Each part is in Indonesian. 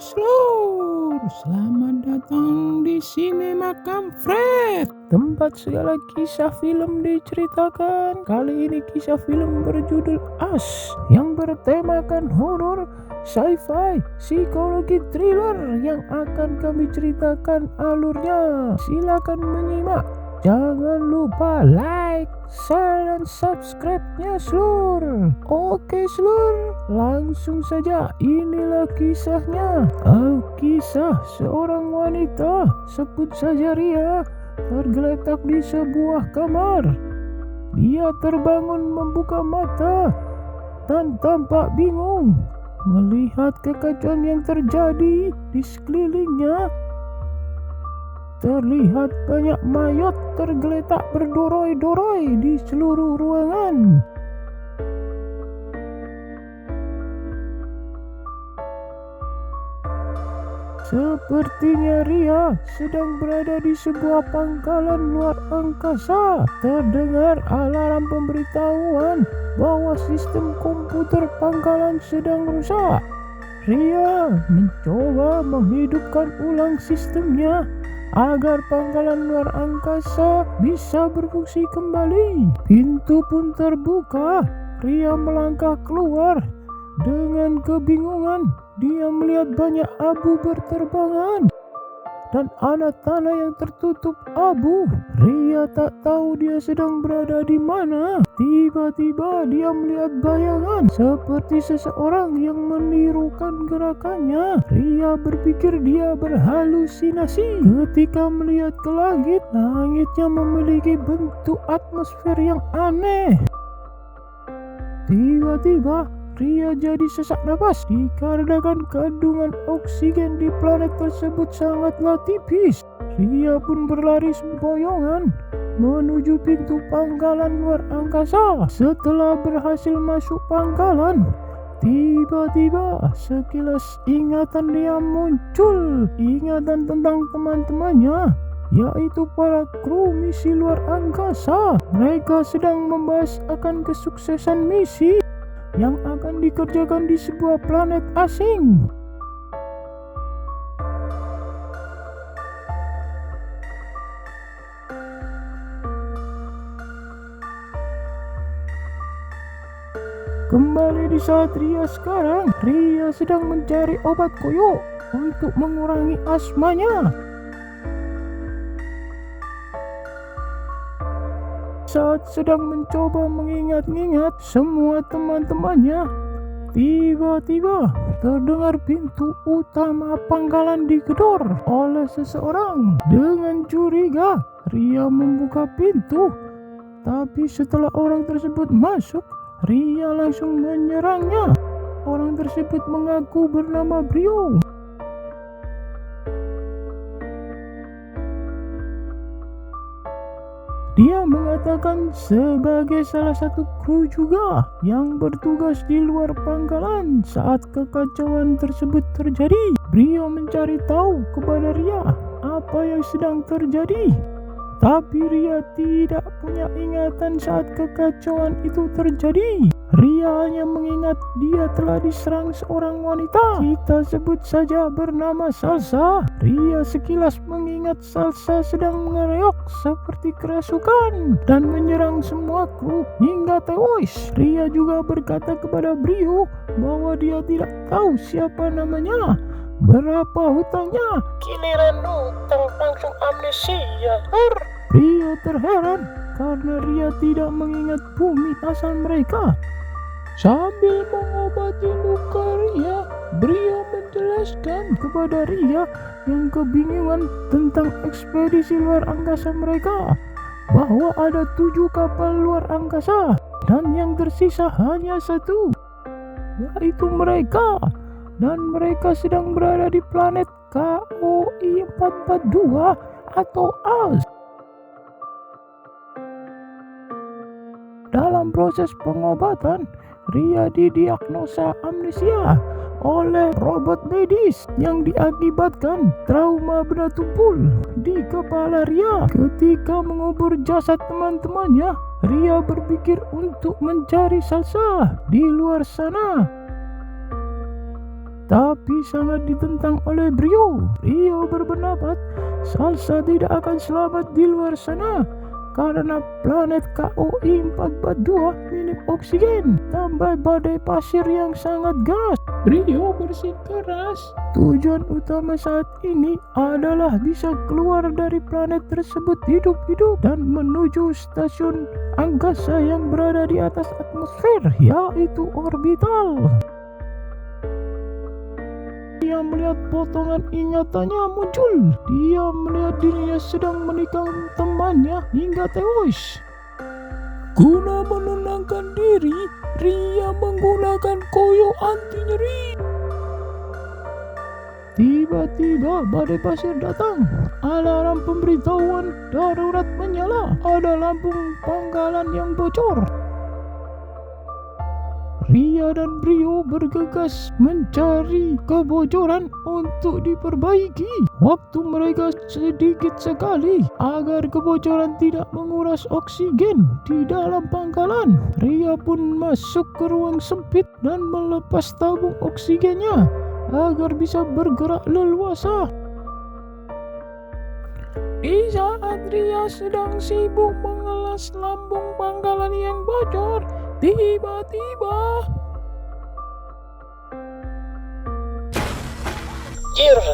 Lur, selamat datang di Sine Makam Fred, tempat segala kisah film diceritakan. Kali ini kisah film berjudul Us yang bertemakan horor, sci-fi, psikologi thriller yang akan kami ceritakan alurnya. Silakan menyimak. Jangan lupa like, share, dan subscribe-nya, Slur. Oke, Slur, langsung saja. Inilah kisahnya. Kisah seorang wanita, sebut saja Ria, tergeletak di sebuah kamar. Dia terbangun membuka mata dan tampak bingung melihat kekacauan yang terjadi di sekelilingnya. Terlihat banyak mayat tergeletak berdoroi-doroi di seluruh ruangan. Sepertinya Ria sedang berada di sebuah pangkalan luar angkasa. Terdengar alarm pemberitahuan bahwa sistem komputer pangkalan sedang rusak. Ria mencoba menghidupkan ulang sistemnya agar pangkalan luar angkasa bisa berfungsi kembali. Pintu pun terbuka. Ria melangkah keluar. Dengan kebingungan, dia melihat banyak abu berterbangan dan ada tanah yang tertutup abu. Ria tak tahu dia sedang berada di mana. Tiba-tiba dia melihat bayangan seperti seseorang yang menirukan gerakannya. Ria berpikir dia berhalusinasi. Ketika melihat ke langit, langitnya memiliki bentuk atmosfer yang aneh. Tiba-tiba Ria jadi sesak napas dikarenakan kandungan oksigen di planet tersebut sangatlah tipis. Ria pun berlari sempoyongan menuju pintu pangkalan luar angkasa. Setelah berhasil masuk pangkalan, tiba-tiba sekilas ingatan dia muncul. Ingatan tentang teman-temannya, yaitu para kru misi luar angkasa. Mereka sedang membahas akan kesuksesan misi yang akan dikerjakan di sebuah planet asing. Kembali di saat Ria sekarang, Ria sedang mencari obat koyo untuk mengurangi asmanya. Saat sedang mencoba mengingat-ingat semua teman-temannya, tiba-tiba terdengar pintu utama pangkalan digedor oleh seseorang. Dengan curiga, Ria membuka pintu, tapi setelah orang tersebut masuk, Ria langsung menyerangnya. Orang tersebut mengaku bernama Brio. Dia mengatakan sebagai salah satu kru juga yang bertugas di luar pangkalan saat kekacauan tersebut terjadi. Brio mencari tahu kepada Ria apa yang sedang terjadi. Tapi Ria tidak punya ingatan saat kekacauan itu terjadi. Ria hanya mengingat dia telah diserang seorang wanita. Kita sebut saja bernama Salsa. Ria sekilas mengingat Salsa sedang mengereok seperti kerasukan dan menyerang semua kru hingga tewas. Ria juga berkata kepada Brio bahwa dia tidak tahu siapa namanya, berapa hutangnya. Giliran hutang langsung amnesia. Ria terheran karena Ria tidak mengingat bumi asal mereka. Sambil mengobati luka Ria, Brio menjelaskan kepada Ria yang kebingungan tentang ekspedisi luar angkasa mereka, bahwa ada 7 kapal luar angkasa dan yang tersisa hanya 1, yaitu mereka. Dan mereka sedang berada di planet KOI 442 atau Us. Dalam proses pengobatan, Ria didiagnosa amnesia oleh robot medis yang diakibatkan trauma benda tumpul di kepala Ria. Ketika mengubur jasad teman-temannya, Ria berpikir untuk mencari Salsa di luar sana. tapi sangat ditentang oleh Brio. Brio berpendapat Salsa tidak akan selamat di luar sana karena planet KOI 442 minim oksigen, tambah badai pasir yang sangat ganas. Brio bersikeras tujuan utama saat ini adalah bisa keluar dari planet tersebut hidup-hidup dan menuju stasiun angkasa yang berada di atas atmosfer, yaitu orbital. Dia melihat potongan ingatannya muncul. Dia melihat dirinya sedang menikam temannya hingga tewas. Guna menenangkan diri, Ria menggunakan koyo anti nyeri. Tiba-tiba badai pasir datang. Alarm pemberitahuan darurat menyala. Ada lampu pangkalan yang bocor. Ria dan Brio bergegas mencari kebocoran untuk diperbaiki. Waktu mereka sedikit sekali agar kebocoran tidak menguras oksigen di dalam pangkalan. Ria pun masuk ke ruang sempit dan melepas tabung oksigennya agar bisa bergerak leluasa. Di saat Ria sedang sibuk mengelas lambung pangkalan yang bocor, tiba-tiba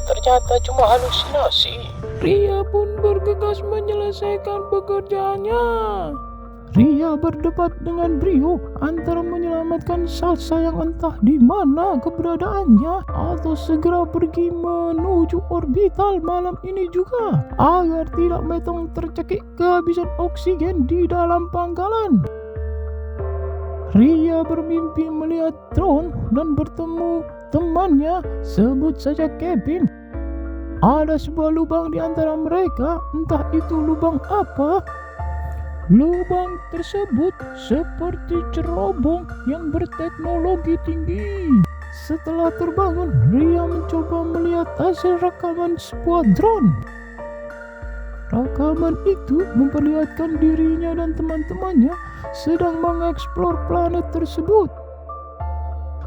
ternyata cuma halusinasi. Ria pun bergegas menyelesaikan pekerjaannya. Ria berdebat dengan Brio antara menyelamatkan Salsa yang entah di mana keberadaannya atau segera pergi menuju orbital malam ini juga agar tidak metong tercekik kehabisan oksigen di dalam pangkalan. Ria bermimpi melihat drone dan bertemu temannya, sebut saja Kevin. Ada sebuah lubang di antara mereka, entah itu lubang apa. Lubang tersebut seperti cerobong yang berteknologi tinggi. Setelah terbangun, Ria mencoba melihat hasil rekaman sebuah drone. Rekaman itu memperlihatkan dirinya dan teman-temannya sedang mengeksplor planet tersebut.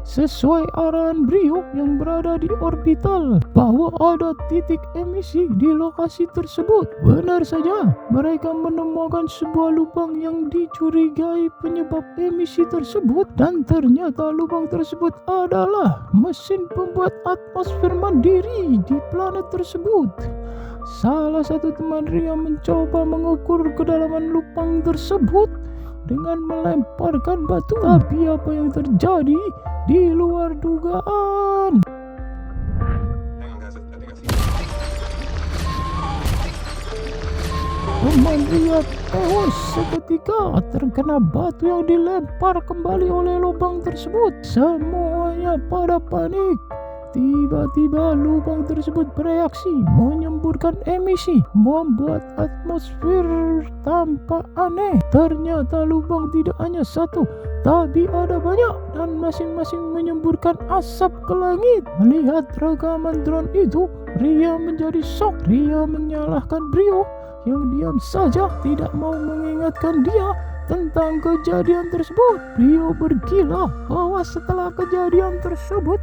Sesuai arahan Brio yang berada di orbital bahwa ada titik emisi di lokasi tersebut. Benar saja, mereka menemukan sebuah lubang yang dicurigai penyebab emisi tersebut, dan ternyata lubang tersebut adalah mesin pembuat atmosfer mandiri di planet tersebut. Salah satu teman Ria mencoba mengukur kedalaman lubang tersebut dengan melemparkan batu, tapi apa yang terjadi di luar dugaan. Teman Ria tewas seketika terkena batu yang dilempar kembali oleh lubang tersebut. Semuanya pada panik. Tiba-tiba lubang tersebut bereaksi menyemburkan emisi, membuat atmosfer tampak aneh. Ternyata lubang tidak hanya satu, tapi ada banyak dan masing-masing menyemburkan asap ke langit. Melihat rekaman drone itu, Ria menjadi shock. Ria menyalahkan Brio yang diam saja, tidak mau mengingatkan dia tentang kejadian tersebut. Brio bergila bahwa setelah kejadian tersebut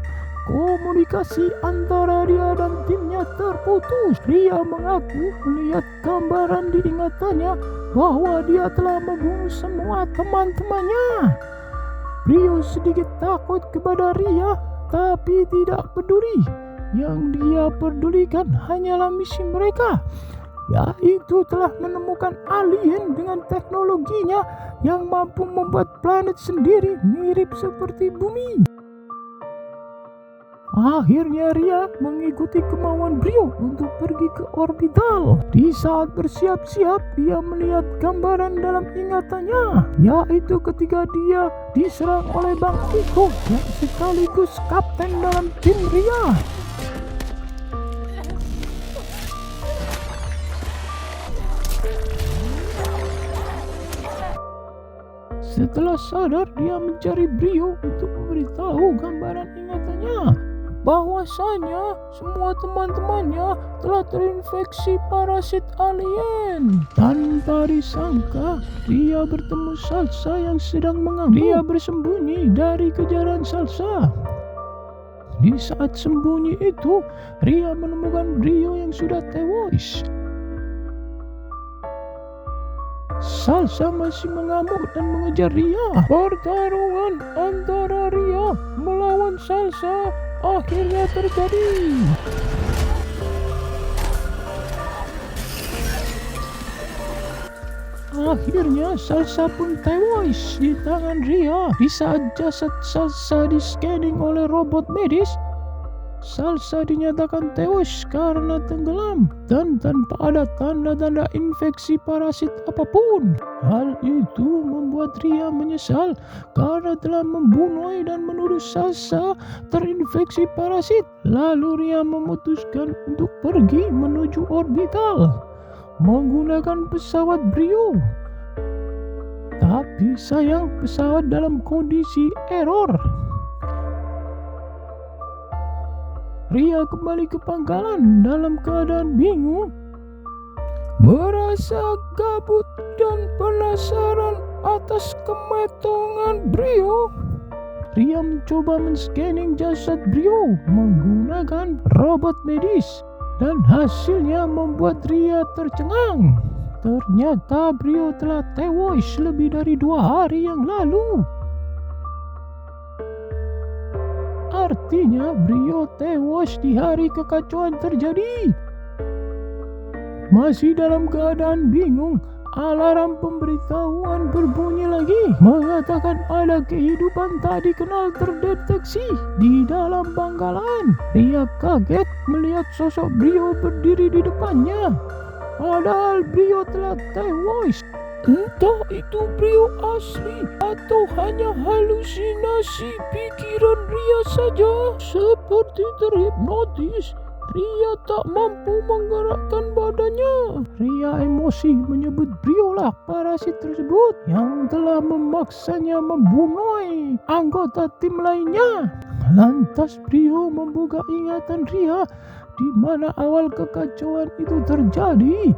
komunikasi antara Ria dan timnya terputus. Ria mengaku melihat gambaran di ingatannya bahwa dia telah membunuh semua teman-temannya. Brio sedikit takut kepada Ria, tapi tidak peduli. Yang dia pedulikan hanyalah misi mereka, yaitu telah menemukan alien dengan teknologinya yang mampu membuat planet sendiri mirip seperti bumi. Akhirnya Ria mengikuti kemauan Brio untuk pergi ke orbital. Di saat bersiap-siap, dia melihat gambaran dalam ingatannya, yaitu ketika dia diserang oleh Bang Iko yang sekaligus kapten dalam tim Ria. Setelah sadar, dia mencari Brio untuk memberitahu gambaran ingatannya bahwasanya semua teman-temannya telah terinfeksi parasit alien. Tanpa disangka, dia bertemu Salsa yang sedang mengamuk. Dia bersembunyi dari kejaran Salsa. Di saat sembunyi itu, Ria menemukan Brio yang sudah tewas. Salsa masih mengamuk dan mengejar Ria. Pertarungan antara Ria melawan Salsa akhirnya terjadi. Akhirnya Salsa pun tewas di tangan Ria. Di saat jasad Salsa di-scanning oleh robot medis, Salsa dinyatakan tewas karena tenggelam dan tanpa ada tanda-tanda infeksi parasit apapun. Hal itu membuat Ria menyesal karena telah membunuh dan menuduh Salsa terinfeksi parasit. Lalu Ria memutuskan untuk pergi menuju orbital menggunakan pesawat Brio. Tapi sayang, pesawat dalam kondisi error. Ria kembali ke pangkalan dalam keadaan bingung, merasa gabut dan penasaran atas kemetongan Brio. Ria mencoba men-scanning jasad Brio menggunakan robot medis dan hasilnya membuat Ria tercengang. Ternyata Brio telah tewas lebih dari 2 hari yang lalu. Artinya Brio tewas di hari kekacauan terjadi. Masih dalam keadaan bingung, alarm pemberitahuan berbunyi lagi, mengatakan ada kehidupan tak dikenal terdeteksi di dalam pangkalan. Ria kaget melihat sosok Brio berdiri di depannya, padahal Brio telah tewas. Entah itu Brio asli atau hanya halusinasi pikiran Ria saja. Seperti terhipnotis, Ria tak mampu menggerakkan badannya. Ria emosi menyebut Brio lah parasit tersebut yang telah memaksanya membunuh anggota tim lainnya. Lantas Brio membuka ingatan Ria di mana awal kekacauan itu terjadi.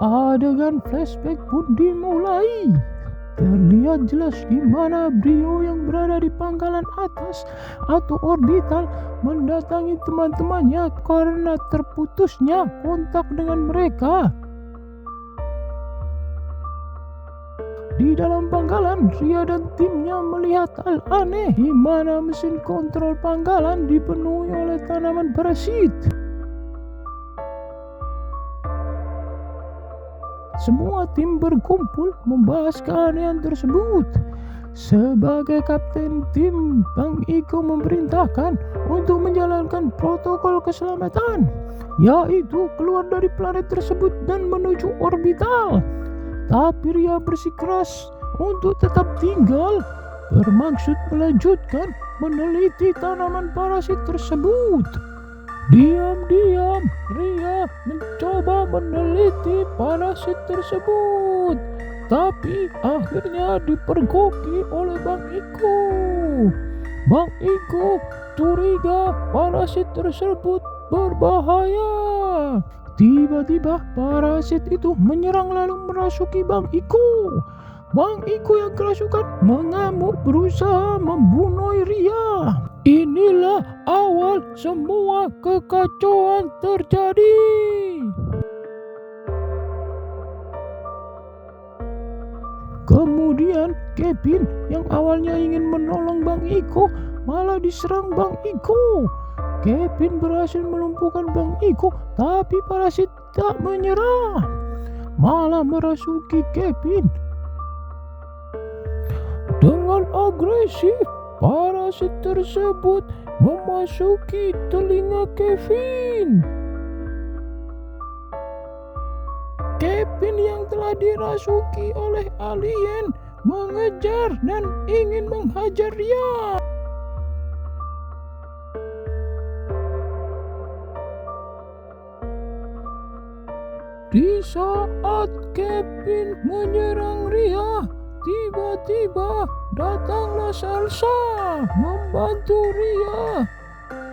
Adegan flashback pun dimulai. Terlihat jelas di mana Brio yang berada di pangkalan atas atau orbital mendatangi teman-temannya karena terputusnya kontak dengan mereka. Di dalam pangkalan, Ria dan timnya melihat hal aneh di mana mesin kontrol pangkalan dipenuhi oleh tanaman parasit. Semua tim berkumpul membahas keanehan tersebut. Sebagai kapten tim, Bang Iko memerintahkan untuk menjalankan protokol keselamatan, yaitu keluar dari planet tersebut dan menuju orbital. Tapi Ria bersikeras untuk tetap tinggal, bermaksud melanjutkan meneliti tanaman parasit tersebut. Diam-diam, Ria mencoba meneliti parasit tersebut, tapi akhirnya dipergoki oleh Bang Iko. Bang Iko curiga parasit tersebut berbahaya. Tiba-tiba parasit itu menyerang lalu merasuki Bang Iko. Bang Iko yang kerasukan mengamuk berusaha membunuh Ria. Inilah awal semua kekacauan terjadi. Kemudian Kevin yang awalnya ingin menolong Bang Iko malah diserang Bang Iko. Kevin berhasil melumpuhkan Bang Iko, tapi parasit tak menyerah, malah merasuki Kevin. Dengan agresif, parasit tersebut memasuki telinga Kevin. Kevin yang telah dirasuki oleh alien mengejar dan ingin menghajar dia. Di saat Kevin menyerang Ria, tiba-tiba datanglah Salsa membantu Ria.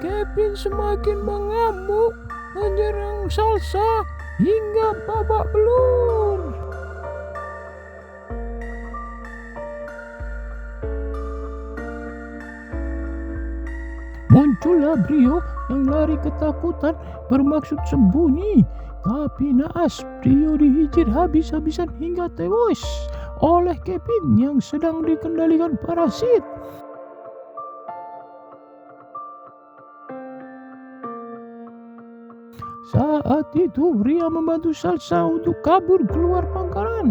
Kevin semakin mengamuk menyerang Salsa hingga babak belur. muncullah Brio yang lari ketakutan bermaksud sembunyi. Tapi naas, Brio dihijit habis-habisan hingga tewas oleh Kevin yang sedang dikendalikan parasit. Saat itu Ria membantu Salsa untuk kabur keluar pangkalan.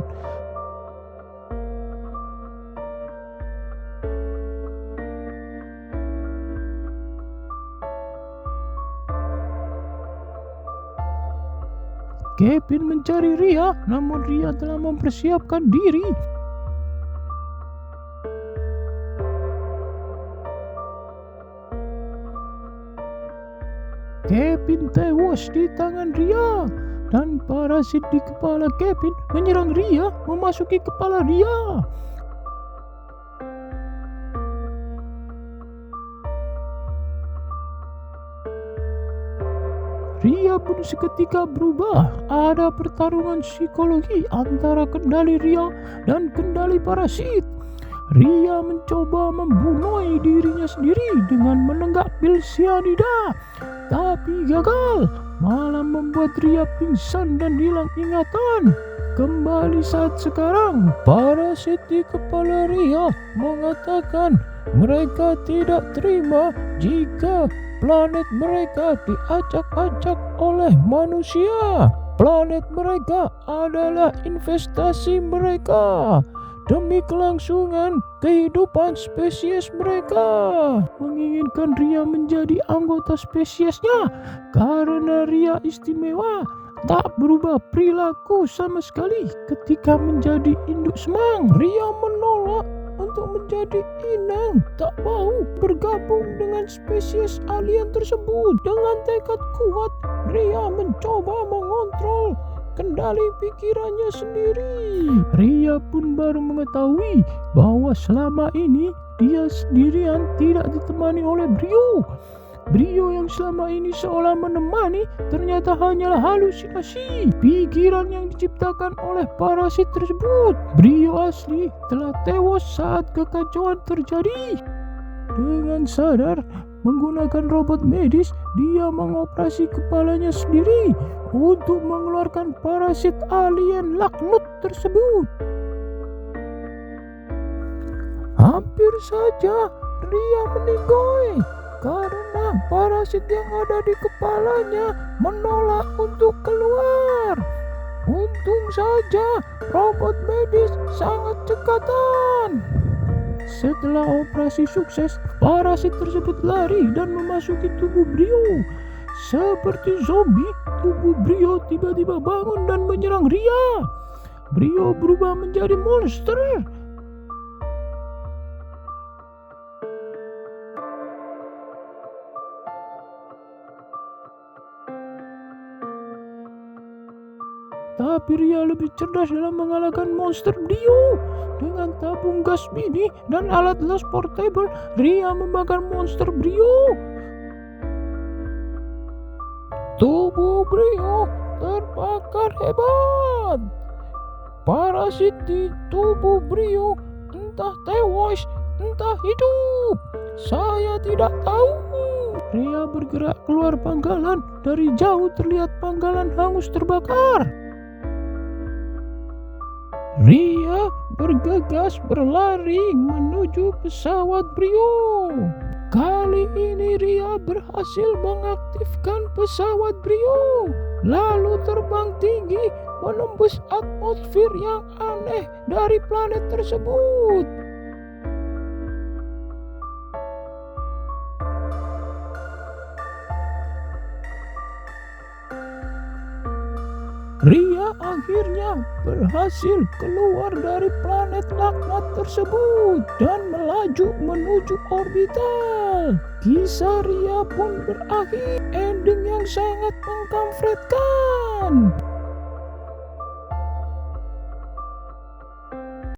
Kevin mencari Ria, namun Ria telah mempersiapkan diri. Kevin tewas di tangan Ria, dan parasit di kepala Kevin menyerang Ria, memasuki kepala Ria. Ria pun seketika berubah. Ada pertarungan psikologi antara kendali Ria dan kendali parasit. Ria mencoba membunuh dirinya sendiri dengan menenggak pil sianida, tapi gagal, malah membuat Ria pingsan dan hilang ingatan. Kembali saat sekarang, parasit di kepala Ria mengatakan mereka tidak terima jika planet mereka diacak-acak oleh manusia. Planet mereka adalah investasi mereka demi kelangsungan kehidupan spesies mereka. Menginginkan Ria menjadi anggota spesiesnya karena Ria istimewa, tak berubah perilaku sama sekali. Ketika menjadi induk semang, Ria menolak untuk menjadi inang, tak mau bergabung dengan spesies alien tersebut. Dengan tekad kuat, Ria mencoba mengontrol kendali pikirannya sendiri. Ria pun baru mengetahui bahwa selama ini dia sendirian, tidak ditemani oleh Brio. Brio yang selama ini seolah menemani ternyata hanyalah halusinasi pikiran yang diciptakan oleh parasit tersebut. Brio asli telah tewas saat kekacauan terjadi. Dengan sadar menggunakan robot medis, dia mengoperasi kepalanya sendiri untuk mengeluarkan parasit alien laknut tersebut. Hampir saja Ria meninggoy karena parasit yang ada di kepalanya menolak untuk keluar. Untung saja robot medis sangat cekatan. Setelah operasi sukses, parasit tersebut lari dan memasuki tubuh Brio. Seperti zombie, tubuh Brio tiba-tiba bangun dan menyerang Ria. Brio berubah menjadi monster. Tapi Ria lebih cerdas dalam mengalahkan monster Brio. Dengan tabung gas mini dan alat las portable, Ria membakar monster Brio. Tubuh Brio terbakar hebat. Parasit di tubuh Brio entah tewas, entah hidup. Saya tidak tahu. Ria bergerak keluar pangkalan. Dari jauh terlihat pangkalan hangus terbakar. Ria bergegas berlari menuju pesawat Brio. Kali ini Ria berhasil mengaktifkan pesawat Brio, lalu terbang tinggi menembus atmosfer yang aneh dari planet tersebut. Ria akhirnya berhasil keluar dari planet laknat tersebut dan melaju menuju orbital. Kisah Ria pun berakhir ending yang sangat mengkampretkan.